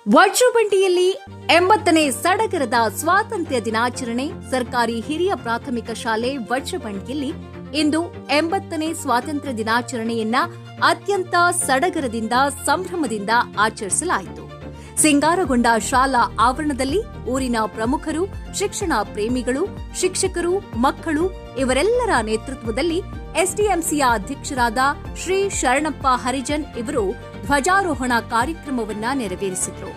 ವಜ್ರಬಂಡಿಯಲ್ಲಿ 80ನೇ ಸಡಗರದ ಸ್ವಾತಂತ್ರ್ಯ ದಿನಾಚರಣೆ. ಸರ್ಕಾರಿ ಹಿರಿಯ ಪ್ರಾಥಮಿಕ ಶಾಲೆ ವಜ್ರಬಂಡಿಯಲ್ಲಿ ಇಂದು 80ನೇ ಸ್ವಾತಂತ್ರ್ಯ ದಿನಾಚರಣೆಯನ್ನ ಅತ್ಯಂತ ಸಡಗರದಿಂದ ಸಂಭ್ರಮದಿಂದ ಆಚರಿಸಲಾಯಿತು. ಸಿಂಗಾರಗೊಂಡ ಶಾಲಾ ಆವರಣದಲ್ಲಿ ಊರಿನ ಪ್ರಮುಖರು, ಶಿಕ್ಷಣ ಪ್ರೇಮಿಗಳು, ಶಿಕ್ಷಕರು, ಮಕ್ಕಳು ಇವರೆಲ್ಲರ ನೇತೃತ್ವದಲ್ಲಿ ಎಸ್ಡಿಎಂಸಿಯ ಅಧ್ಯಕ್ಷರಾದ ಶ್ರೀ ಶರಣಪ್ಪ ಹರಿಜನ್ ಇವರು ಧ್ವಜಾರೋಹಣ ಕಾರ್ಯಕ್ರಮವನ್ನ ನೆರವೇರಿಸಿದರು.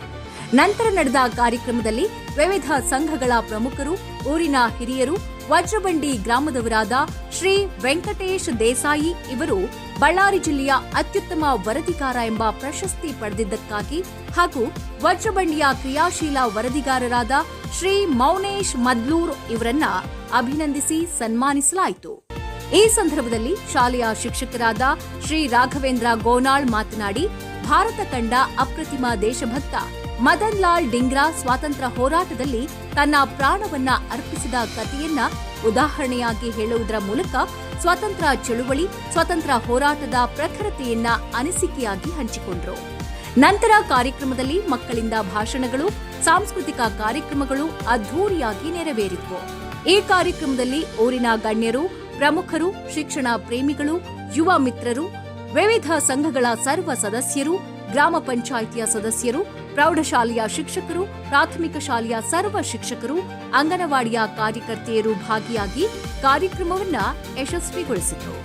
ನಂತರ ನಡೆದ ಕಾರ್ಯಕ್ರಮದಲ್ಲಿ ವಿವಿಧ ಸಂಘಗಳ ಪ್ರಮುಖರು, ಊರಿನ ಹಿರಿಯರು, ವಜ್ರಬಂಡಿ ಗ್ರಾಮದವರಾದ ಶ್ರೀ ವೆಂಕಟೇಶ್ ದೇಸಾಯಿ ಇವರು ಬಳ್ಳಾರಿ ಜಿಲ್ಲೆಯ ಅತ್ಯುತ್ತಮ ವರದಿಗಾರ ಎಂಬ ಪ್ರಶಸ್ತಿ ಪಡೆದಿದ್ದಕ್ಕಾಗಿ ಹಾಗೂ ವಜ್ರಬಂಡಿಯ ಕ್ರಿಯಾಶೀಲ ವರದಿಗಾರರಾದ ಶ್ರೀ ಮೌನೇಶ್ ಮದ್ಲೂರ್ ಇವರನ್ನ ಅಭಿನಂದಿಸಿ ಸನ್ಮಾನಿಸಲಾಯಿತು. ಈ ಸಂದರ್ಭದಲ್ಲಿ ಶಾಲೆಯ ಶಿಕ್ಷಕರಾದ ಶ್ರೀ ರಾಘವೇಂದ್ರ ಗೋನಾಳ್ ಮಾತನಾಡಿ, ಭಾರತ ಕಂಡ ಅಪ್ರತಿಮ ದೇಶಭಕ್ತ ಮದನ್ ಲಾಲ್ ಡಿಂಗ್ರಾ ಸ್ವಾತಂತ್ರ್ಯ ಹೋರಾಟದಲ್ಲಿ ತನ್ನ ಪ್ರಾಣವನ್ನ ಅರ್ಪಿಸಿದ ಕಥೆಯನ್ನ ಉದಾಹರಣೆಯಾಗಿ ಹೇಳುವುದರ ಮೂಲಕ ಸ್ವಾತಂತ್ರ್ಯ ಚಳುವಳಿ, ಸ್ವಾತಂತ್ರ್ಯ ಹೋರಾಟದ ಪ್ರಖರತೆಯನ್ನ ಅನಿಸಿಕೆಯಾಗಿ ಹಂಚಿಕೊಂಡರು. ನಂತರ ಕಾರ್ಯಕ್ರಮದಲ್ಲಿ ಮಕ್ಕಳಿಂದ ಭಾಷಣಗಳು, ಸಾಂಸ್ಕೃತಿಕ ಕಾರ್ಯಕ್ರಮಗಳು ಅದ್ಧೂರಿಯಾಗಿ ನೆರವೇರಿದವು. ಈ ಕಾರ್ಯಕ್ರಮದಲ್ಲಿ ಊರಿನ ಗಣ್ಯರು, ಪ್ರಮುಖರು, ಶಿಕ್ಷಣ ಪ್ರೇಮಿಗಳು, ಯುವ ಮಿತ್ರರು, ವಿವಿಧ ಸಂಘಗಳ ಸರ್ವ ಸದಸ್ಯರು, ಗ್ರಾಮ ಪಂಚಾಯಿತಿಯ ಸದಸ್ಯರು, ಪ್ರೌಢಶಾಲೆಯ ಶಿಕ್ಷಕರು, ಪ್ರಾಥಮಿಕ ಶಾಲೆಯ ಸರ್ವ ಶಿಕ್ಷಕರು, ಅಂಗನವಾಡಿಯ ಕಾರ್ಯಕರ್ತೆಯರು ಭಾಗಿಯಾಗಿ ಕಾರ್ಯಕ್ರಮವನ್ನು ಯಶಸ್ವಿಗೊಳಿಸಿದರು.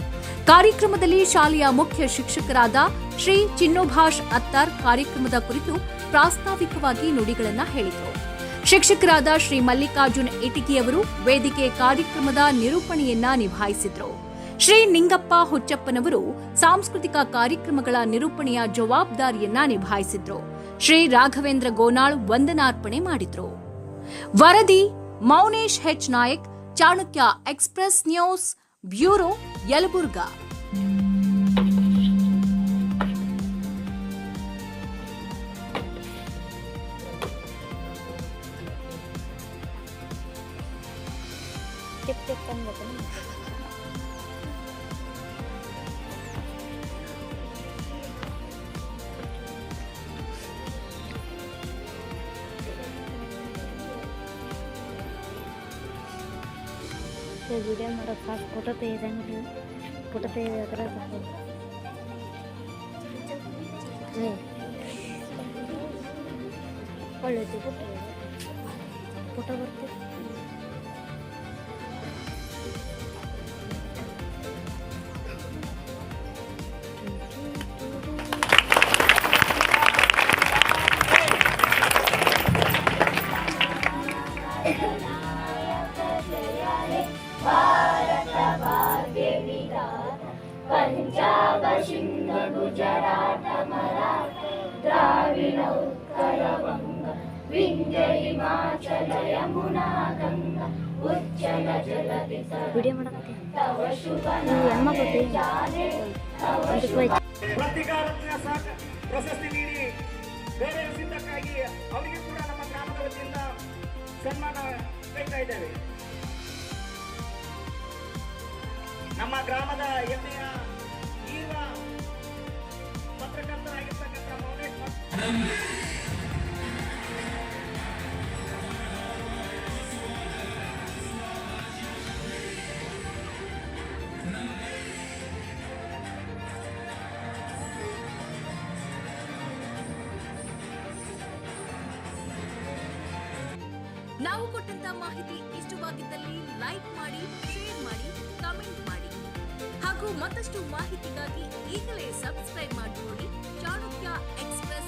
ಕಾರ್ಯಕ್ರಮದಲ್ಲಿ ಶಾಲೆಯ ಮುಖ್ಯ ಶಿಕ್ಷಕರಾದ ಶ್ರೀ ಚಿನ್ನೋಭಾಷ್ ಅತ್ತಾರ್ ಕಾರ್ಯಕ್ರಮದ ಕುರಿತು ಪ್ರಾಸ್ತಾವಿಕವಾಗಿ ನುಡಿಗಳನ್ನು ಹೇಳಿದರು. ಶಿಕ್ಷಕರಾದ ಶ್ರೀ ಮಲ್ಲಿಕಾರ್ಜುನ್ ಇಟಿಗಿಯವರು ವೇದಿಕೆ ಕಾರ್ಯಕ್ರಮದ ನಿರೂಪಣೆಯನ್ನ ನಿಭಾಯಿಸಿದರು. ಶ್ರೀ ನಿಂಗಪ್ಪ ಹುಚ್ಚಪ್ಪನವರು ಸಾಂಸ್ಕೃತಿಕ ಕಾರ್ಯಕ್ರಮಗಳ ನಿರೂಪಣೆಯ ಜವಾಬ್ದಾರಿಯನ್ನ ನಿಭಾಯಿಸಿದ್ರು. ಶ್ರೀ ರಾಘವೇಂದ್ರ ಗೋನಾಳ್ ವಂದನಾರ್ಪಣೆ ಮಾಡಿದ್ರು. ವರದಿ Mounesh H Nayak, Chanakya express news bureau, Yelburga. Video ಮಾಡೋ ಫಾಸ್ಟ್ ಫೋಟೋ ತೆಗೆದಂಗೆ ಫೋಟೋ ತೆಗೆದ್ರೆ ಒಳ್ಳೆದು ಫೋಟೋ ಬರ್ತೀವಿ. ಭಾರತ ಭಾಗ್ಯ ವಿಧಾತ ಪಂಜಾಬ ಸಿಂಧು ಗುಜರಾಟ ಮರಾಠ ದ್ರಾವಿಡ ಉತ್ಕಲ ವಂಗ ವಿಂಧ್ಯ ಹಿಮಾಚಲ ಯಮುನಾ ಗಂಗಾ ಉಜ್ಜಲ ಜಲಧಿ ತವ ಶುಭ ನಾಮೇ ಜಾನೆ ತವ ಶುಭ. ಪ್ರಶಸ್ತಿ ನೀಡಿ ಗೌರವಿಸಿದ್ದಕ್ಕಾಗಿ ಅವರಿಗೆ ಕೂಡ ನಮ್ಮ ಗ್ರಾಮದ ವತಿಯಿಂದ ಸನ್ಮಾನ ಕೊಡ್ತಾ ಇದ್ದೇವೆ. ನಮ್ಮ ಗ್ರಾಮದ ಹೆಮ್ಮೆಯ ಯುವ ಪತ್ರಕರ್ತರಾಗಿರ್ತಕ್ಕಂಥ ಮೌನೇಶ್ ನಾವು ಕೊಟ್ಟಂತ ಮಾಹಿತಿ ಇಷ್ಟವಾಗಿದ್ದಲ್ಲಿ ಲೈಕ್ ಮಾಡಿ, ಶೇರ್ ಮಾಡಿ, ಕಮೆಂಟ್ ಮಾಡಿ ಹಾಗೂ ಮತ್ತಷ್ಟು ಮಾಹಿತಿಗಾಗಿ ಈಗಲೇ ಸಬ್ಸ್ಕ್ರೈಬ್ ಮಾಡಿಕೊಳ್ಳಿ ಚಾಣಕ್ಯ ಎಕ್ಸ್‌ಪ್ರೆಸ್